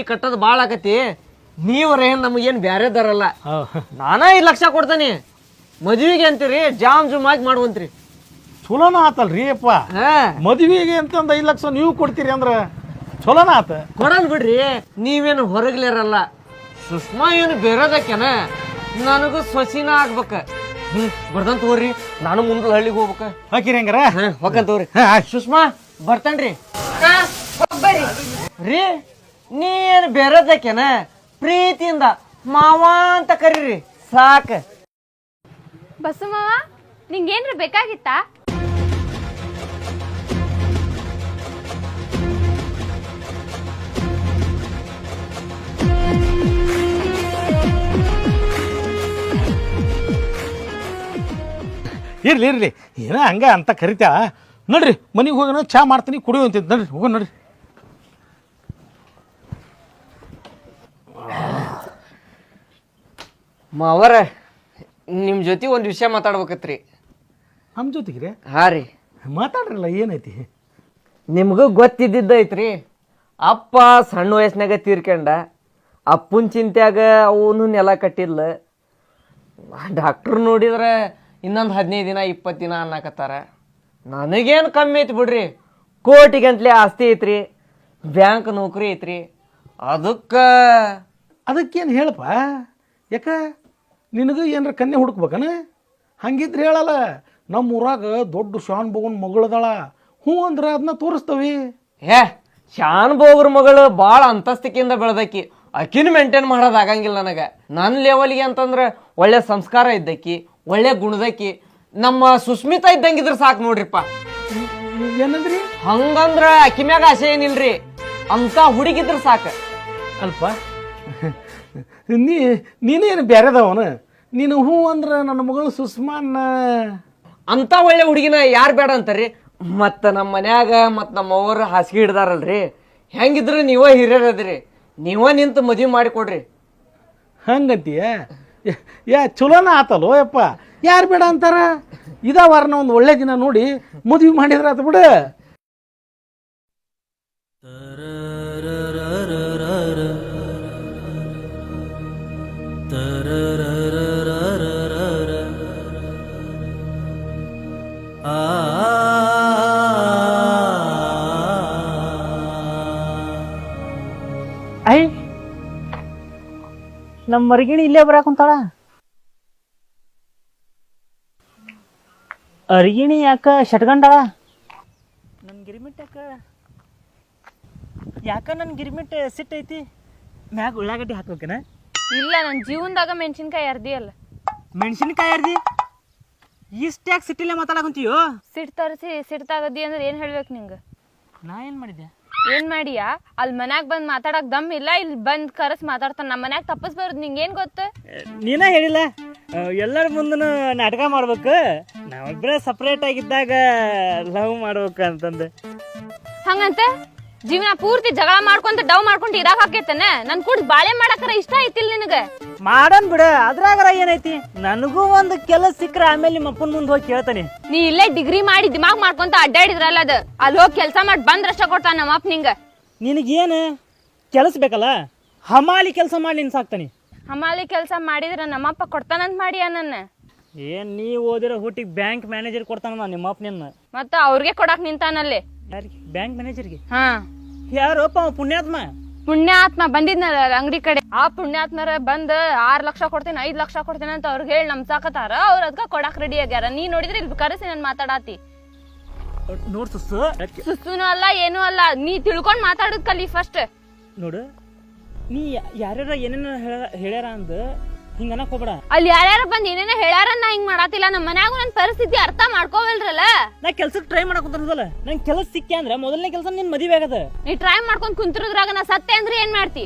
ಕಟ್ಟೋದು ಭಾಳ ಆಕತಿ. ನೀವ್ರೇನ್ ನಮಗೇನು ಬ್ಯಾರೆದಾರಲ್ಲ. ನಾನಾ 5 ಲಕ್ಷ ಕೊಡ್ತಾನೆ ಮದ್ವಿಗೆ ಅಂತೀರಿ, ಜಾಮ್ ಜುಮ್ ಆಗಿ ಮಾಡುವಂತ್ರಿ. ಚಲೋನ ಆತಲ್ರಿ ಅಪ್ಪ. ಮದುವೆಗೆ ಅಂತಂದು 5 ಲಕ್ಷ ನೀವು ಕೊಡ್ತೀರಿ ಅಂದ್ರೆ ಚಲೋನ ಆತ. ಕೊಡಲ್ ಬಿಡ್ರಿ, ನೀವೇನು ಹೊರಗ್ಲಿರಲ್ಲ. ಸುಷ್ಮಾ ಏನು ಬೇರೆದಕ್ಕೆನ, ನನಗೂ ಸೊಸಿನ ಆಗ್ಬೇಕ. ಬರ್ದಂತ ತಗೋರಿ, ನಾನು ಮುಂದೆ ಹಳ್ಳಿಗೆ ಹೋಗ್ಬೇಕ. ಹಾಕಿರಿ ಹಂಗಾರ ಹೋಗಂತ ತಗೋರಿ. ಸುಷ್ಮಾ ಬರ್ತೇನ್ರಿ. ರೀ ನೀ ಏನು ಬೇರೆದಕ್ಕೆನ, ಪ್ರೀತಿಯಿಂದ ಮಾವ ಅಂತ ಕರೀರಿ ಸಾಕ. ಬಸ್ಸು ಮಾವ, ನಿಂಗೇನ್ರ ಬೇಕಾಗಿತ್ತಾ? ಇರ್ಲಿ ಇರ್ಲಿ, ಏನ ಹಂಗ ಅಂತ ಕರಿತಾ. ನೋಡ್ರಿ ಮನೆಗೆ ಹೋಗೋಣ, ಚಾ ಮಾಡ್ತೀನಿ ಕುಡಿಯುವಂತಿದ್ದು. ನೋಡ್ರಿ ಹೋಗೋಣ ನೋಡ್ರಿ. ಮಾವರ ನಿಮ್ಮ ಜೊತೆ ಒಂದು ವಿಷಯ ಮಾತಾಡ್ಬೇಕತ್ರಿ. ನಮ್ಮ ಜೊತೆಗ್ರಿ? ಹಾ ರೀ, ಮಾತಾಡ್ರಲ್ಲ, ಏನೈತಿ? ನಿಮ್ಗೂ ಗೊತ್ತಿದ್ದೈತ್ರಿ, ಅಪ್ಪ ಸಣ್ಣ ವಯಸ್ಸಿನಾಗ ತೀರ್ಕೊಂಡ. ಅಪ್ಪನ ಚಿಂತ್ಯಾಗ ಅವನು ನೆಲ ಕಟ್ಟಿದ್ಲ. ಡಾಕ್ಟ್ರು ನೋಡಿದ್ರೆ ಇನ್ನೊಂದು 15 ದಿನ 20 ದಿನ ಅನ್ನಕತ್ತಾರ. ನನಗೇನು ಕಮ್ಮಿ ಐತಿ ಬಿಡ್ರಿ, ಕೋಟಿಗಂಟ್ಲೆ ಆಸ್ತಿ ಐತ್ರಿ, ಬ್ಯಾಂಕ್ ನೌಕರಿ ಐತ್ರಿ. ಅದಕ್ಕೇನು ಹೇಳಪ್ಪ? ಯಾಕ ನಿನಗೂ ಏನಾರ ಕನ್ಯೆ ಹುಡುಕ್ಬೇಕನ? ಹಂಗಿದ್ರೆ ಹೇಳಲ್ಲ. ನಮ್ಮ ಊರಾಗ ದೊಡ್ಡ ಶಾನ್ ಬೋಗನ್ ಮಗಳದಾಳ, ಹ್ಞೂ ಅಂದ್ರೆ ಅದನ್ನ ತೋರಿಸ್ತವಿ. ಶಾನ್ ಬೋಗ್ರ ಮಗಳು ಭಾಳ ಅಂತಸ್ತಿಕೆಯಿಂದ ಬೆಳೆದಕ್ಕಿ, ಅಕ್ಕಿನ ಮೇಂಟೈನ್ ಮಾಡೋದು ಆಗಂಗಿಲ್ಲ ನನಗೆ. ನನ್ನ ಲೆವೆಲ್ಗೆ ಅಂತಂದ್ರೆ ಒಳ್ಳೆ ಸಂಸ್ಕಾರ ಇದ್ದಕ್ಕಿ, ಒಳ್ಳೆ ಗುಣದಕ್ಕಿ, ನಮ್ಮ ಸುಸ್ಮಿತಾ ಇದ್ದಂಗಿದ್ರೆ ಸಾಕು ನೋಡ್ರಿಪ್ಪ. ಏನಂದ್ರಿ? ಹಂಗಂದ್ರ ಅಕ್ಕಿ ಮ್ಯಾಗ ಆಸೆ ಏನಿಲ್ರಿ, ಅಂತ ಹುಡುಗಿದ್ರೆ ಸಾಕು. ಅಲ್ಪ ನೀನೇನು ಬೇರೆದವನು? ನೀನು ಹ್ಞೂ ಅಂದ್ರೆ ನನ್ನ ಮಗಳು ಸುಷ್ಮಾನ್ನ ಅಂತ ಒಳ್ಳೆ ಹುಡುಗಿನ ಯಾರು ಬೇಡ ಅಂತಾರ್ರಿ? ಮತ್ತು ನಮ್ಮ ಮನ್ಯಾಗ ಮತ್ತು ನಮ್ಮ ಅವ್ರ ಹಾಸಿಗೆ ಹಿಡ್ದಾರಲ್ರಿ, ಹೆಂಗಿದ್ರು ನೀವೇ ಹಿರಿಯರದ್ರಿ, ನೀವೇ ನಿಂತು ಮದುವೆ ಮಾಡಿಕೊಡ್ರಿ. ಹಂಗಂತೀಯ? ಚಲೋನ ಆತಲ್ಲೋ ಯಪ್ಪ, ಯಾರು ಬೇಡ ಅಂತಾರ? ಇದಾವಾರನ ಒಂದು ಒಳ್ಳೆ ದಿನ ನೋಡಿ ಮದುವೆ ಮಾಡಿದ್ರ ಆತ ಬಿಡ. ಐ ನಮ್ಮ ಮರಿಗಿಣಿ ಇಲ್ಲೇ ಬರಾಕುಂತಾಳ. ಅರಿಗಿಣಿ ಯಾಕ ಶಟ್ಗಂಡಾಳ? ನನ್ನ ಗಿರಿಮಿಟ್ ಯಾಕ ನನ್ನ ಗಿರಿಮಿಟ್ ಸಿಟ್ಟೈತಿ? ಮ್ಯಾಗ ಉಳ್ಳಾಗಡ್ಡಿ ಹಾಕ್ಬೇಕನ? ಇಲ್ಲ, ನನ್ನ ಜೀವನದಾಗ ಮೆಣಸಿನ್ಕಾಯಿ ಅರ್ದಿ ಅಲ್ಲ. ಮೆಣಸಿನಕಾಯಿ ಅರ್ದಿ? ಇಷ್ಟ್ಯಾಕೆ ಸಿಟ್ಟಿಲ್ಲ ಮಾತಾಡಕುಂತೀಯೋ? ಸಿಟ್ಟು ತರಿಸಿ ಸಿಟ್ಟಾಗದ್ದಿ ಅಂದ್ರೆ ಏನು ಹೇಳ್ಬೇಕು ನಿಂಗೆ? ನಾ ಏನು ಮಾಡಿದ್ದೆ? ಏನು ಮಾಡಿಯಾ? ಅಲ್ಲಿ ಮನ್ಯಾಗ ಬಂದು ಮಾತಾಡಕ್ ದಮ್ ಇಲ್ಲ, ಇಲ್ಲಿ ಬಂದು ಕರೆಸ್ ಮಾತಾಡ್ತಾನೆ. ನಮ್ಮ ಮನ್ಯಾಗ ತಪ್ಪಿಸ್ಬಾರ್ದು. ನಿಂಗೇನು ಗೊತ್ತು? ನೀನ ಹೇಳಿಲ್ಲ ಎಲ್ಲರ ಮುಂದೂ ನಾಟಕ ಮಾಡ್ಬೇಕು, ನಾವಿಬ್ಬರೇ ಸಪ್ರೇಟ್ ಆಗಿದ್ದಾಗ ಲವ್ ಮಾಡ್ಬೇಕು ಅಂತಂದು. ಹಂಗಂತ ಜೀವನ ಪೂರ್ತಿ ಜಗಳ ಮಾಡ್ಕೊಂತ ಡವ್ ಮಾಡ್ಕೊಂತ ಇರಾಕ್ ಹಾಕೈತನ? ನನ್ ಕೂಡ ಬಾಳೆ ಮಾಡಕ್ರ ಇಷ್ಟ ಐತಿಲ್ ನಿನಗ? ಮಾಡನ್ ಬಿಡ, ಅದ್ರಾಗರ ಏನೈತಿ? ನನಗೂ ಒಂದು ಕೆಲಸ ಸಿಕ್ಕ್ರ ಆಮೇಲೆ ನಿಮ್ಮ ಅಪ್ಪನ ಮುಂದೆ ಹೋಗಿ ಕೇಳ್ತಾನೆ. ನೀ ಇಲ್ಲೇ ಡಿಗ್ರಿ ಮಾಡಿ ದಿಮಾಗ್ ಮಾಡ್ಕೊಂತ ಅಡ್ಡಾಡಿದ್ರಲ್ಲ, ಅದು ಅಲ್ಲಿ ಹೋಗಿ ಕೆಲಸ ಮಾಡಿ ಬಂದ್ ರಷ್ಟ ಕೊಡ್ತಾನ ನಮ್ಮ ಅಪ್ಪ ನಿಂಗ. ನಿನಗೇನು ಕೆಲಸ ಬೇಕಲ್ಲ, ಹಮಾಲಿ ಕೆಲಸ ಮಾಡಿ ನಿನ್ ಸಾಕ್ತಾನೆ. ಹಮಾಲಿ ಕೆಲಸ ಮಾಡಿದ್ರ ನಮ್ಮಪ್ಪ ಕೊಡ್ತಾನಂತ ಮಾಡಿಯ ನನ್ನ? ಏನ್ ನೀ ಓದಿರೋ ಹುಟ್ಟಿಗೆ ಬ್ಯಾಂಕ್ ಮ್ಯಾನೇಜರ್ ಕೊಡ್ತಾನ ನಿಮ್ಮ ಅಪ್ಪ ನಿನ್ನ? ಮತ್ತ ಅವ್ರಿಗೆ ಕೊಡಾಕ್ ನಿಂತಾನಲ್ಲಿ. ಯಾರಿಗೆ? ಬ್ಯಾಂಕ್ ಮ್ಯಾನೇಜರ್ಗೆ? ಹಾ. ಯಾರಪ್ಪ ಪುಣ್ಯಾತ್ಮ? ಪುಣ್ಯಾತ್ಮ ಬಂದಿದ್ನಲ್ಲ ಅಂಗಡಿ ಕಡೆ, ಆ ಪುಣ್ಯಾತ್ಮರ ಬಂದ್ 6 ಲಕ್ಷ ಕೊಡ್ತೀನಿ 5 ಲಕ್ಷ ಕೊಡ್ತೀನಿ ಅಂತ ಅವ್ರಿಗೆ ಹೇಳಿ ನಮ್ಸಾಕತಾರ. ಅವ್ರ ಅದಕ್ಕ ಕೊಡಾಕ್ ರೆಡಿ ಆಗ್ಯಾರ. ನೀ ನೋಡಿದ್ರೆ ಇಲ್ಲಿ ಕರೆಸಿ ನನ್ ಮಾತಾಡಾತಿ. ನೋಡ್ ಸುಸ್ಸು, ಸುಸ್ತೂನು ಅಲ್ಲ ಏನೂ ಅಲ್ಲ, ನೀ ತಿಳ್ಕೊಂಡ್ ಮಾತಾಡೋದ್ ಕಲಿ ಫಸ್ಟ್. ನೋಡು, ನೀ ಯಾರ್ಯಾರ ಏನೇನ ಹೇಳ್ಯಾರ ಅಂದ ಹಿಂಗ ಅನ್ನಕ್ ಹೋಗ್ಬೇಡ. ಅಲ್ಲಿ ಯಾರ್ಯಾರ ಬಂದ್ ಏನೇನ ಹೇಳ್ಯಾರ, ನಾ ಹಿಂಗ್ ಮಾಡಾತಿಲ್ಲ. ನಮ್ಮ ಮನ್ಯಾಗ ನನ್ ಪರಿಸ್ಥಿತಿ ಅರ್ಥ ಮಾಡ್ಕೋವಲ್ರಲ್ಲ. ನಾ ಕೆಲ್ಸಕ್ಕೆ ಟ್ರೈ ಮಾಡಕುಂತಲ್ಲ, ನಂಗೆ ಕೆಲಸ ಸಿಕ್ಕಿ ಅಂದ್ರೆ ಮೊದಲನೇ ಕೆಲಸ ನಿನ್ ಮದುವೆ ಆಗದ. ನೀ ಟ್ರೈ ಮಾಡ್ಕೊಂಡ್ ಕುಂತಿರೋದ್ರಾಗ ನಾ ಸತ್ತೆ ಅಂದ್ರೆ ಏನ್ ಮಾಡ್ತಿ?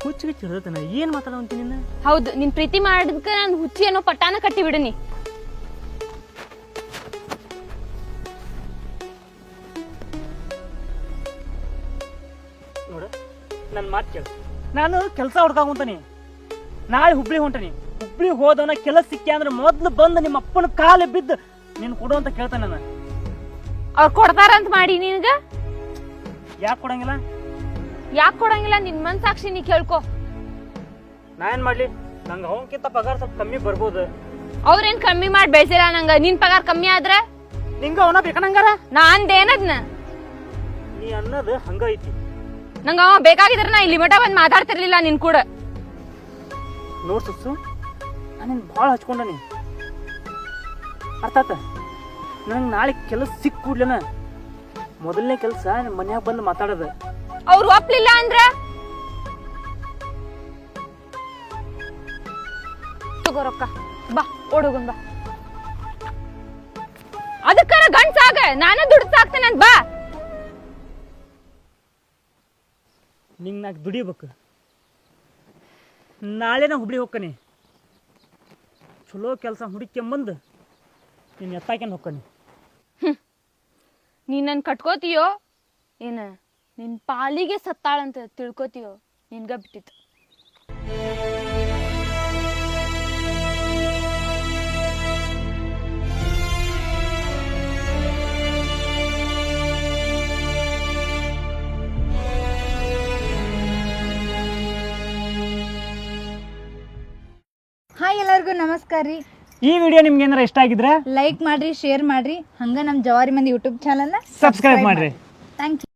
ಹುಚ್ಚಿಗೆ ಚಿರತನ ಏನ್ ಮಾತಾಡಂತಿ ನಿನ್ನ? ಹೌದು, ನಿನ್ ಪ್ರೀತಿ ಮಾಡಿದ್ಕ ನನ್ ಹುಚ್ಚಿ ಏನೋ ಪಟ್ಟಾನ ಕಟ್ಟಿ ಬಿಡನಿ. ನೋಡು, ನನ್ ಮಾತು ಕೇಳ. ನಾನು ಕೆಲಸ ಹುಡ್ಕಾಕುಂತಾನಿ, ನಾಳೆ ಹುಬ್ಳಿ ಹೊಂಟನಿ. ಹುಬ್ಳಿ ಹೋದವನ ಕೆಲಸ ಸಿಕ್ಕಿ ಅಂದ್ರೆ ಮೊದ್ಲು ಬಂದು ನಿಮ್ಮ ಅಪ್ಪನ ಕಾಲು ಬಿದ್ದು ನೀನ್ ಕೊಡು ಅಂತ ಕೇಳ್ತಾನೆ ನಾನು. ಅವ್ರು ಕೊಡ್ತಾರಂತ ಮಾಡಿ ನಿನಗ? ಯಾಕೆ ಕೊಡಂಗಿಲ್ಲ? ಯಾಕೆ ಕೊಡಂಗಿಲ್ಲ ನಿನ್ ಮನ್ಸಾಕ್ಷಿ ನೀ ಕೇಳ್ಕೊ. ನಾ ಏನ್ ಮಾಡ್ಲಿ, ನಂಗೆ ಅವನಕ್ಕಿಂತ ಪಗಾರ ಸ್ವಲ್ಪ ಕಮ್ಮಿ ಬರ್ಬೋದು. ಅವ್ರೇನ್ ಕಮ್ಮಿ ಮಾಡಿ ಬೆಳ್ಸಿಲ್ಲ ನಂಗ. ನಿನ್ ಪಗಾರ ಕಮ್ಮಿ ಆದ್ರ ನಿಂಗ ಅವನ ಬೇಕನಂಗಾರ? ನಾ ಅಂದೇನದ್ನ ನೀ ಅನ್ನೋದು ಹಂಗ ಐತಿ. ನಂಗ ಅವ ಬೇಕಾಗಿದ್ರ ನಾ ಇಲ್ಲಿ ಮಠ ಬಂದ್ ಮಾತಾಡ್ತಿರ್ಲಿಲ್ಲ ನಿನ್ ಕೂಡ. ನೋಡ್ ಸುಸ್ಸು, ನಾನೇನು ಭಾಳ ಹಚ್ಕೊಂಡನಿ, ಅರ್ಥ ಆತ? ನನಗೆ ನಾಳೆ ಕೆಲಸ ಸಿಕ್ಕ ಕೂಡ್ಲೇನ ಮೊದಲನೇ ಕೆಲಸ ಮನ್ಯಾಗ ಬಂದು ಮಾತಾಡೋದು. ಅವ್ರು ಒಪ್ಲಿಲ್ಲ ಅಂದ್ರ ತಗೋ ರೊಕ್ಕ, ಬಾ ಓಡೋಗನ್ ಬಾ. ಅದಕ್ಕಾರ ಗಂಡ್ಸಾಗ ನಾನು ದುಡ್ಡು ಸಾಕ್ತೇನೆ ಅಂತ ಬಾ. ನಿಂಗೆ ನಾಲ್ಕು ದುಡಿಬೇಕು. ನಾಳೆ ನಾ ಹುಬ್ಳಿ ಹೋಗ್ಕನಿ, ಚಲೋ ಕೆಲಸ ಹುಡುಕ್ಯಂಬಂದು ನೀನು ಎತ್ತಾಕ್ಯಂದು ಹೋಗ್ಕನಿ. ನೀನ್ ನನ್ ಕಟ್ಕೋತೀಯೋ ಏನ ನಿನ್ ಪಾಲಿಗೆ ಸತ್ತಾಳಂತ ತಿಳ್ಕೊತೀಯೋ ನಿನ್ಗ ಬಿಟ್ಟಿತ್ತು. ಹಾಯ್ ಎಲ್ಲರಿಗೂ ನಮಸ್ಕಾರ ರೀ. ಈ ವಿಡಿಯೋ ನಿಮ್ಗೆ ಏನಾರ ಇಷ್ಟ ಆಗಿದ್ರೆ ಲೈಕ್ ಮಾಡ್ರಿ, ಶೇರ್ ಮಾಡ್ರಿ, ಹಂಗ ನಮ್ಮ ಜವಾರಿ ಮಂದಿ ಯೂಟ್ಯೂಬ್ ಚಾನಲ್ನ ಸಬ್ಸ್ಕ್ರೈಬ್ ಮಾಡ್ರಿ. Thank you.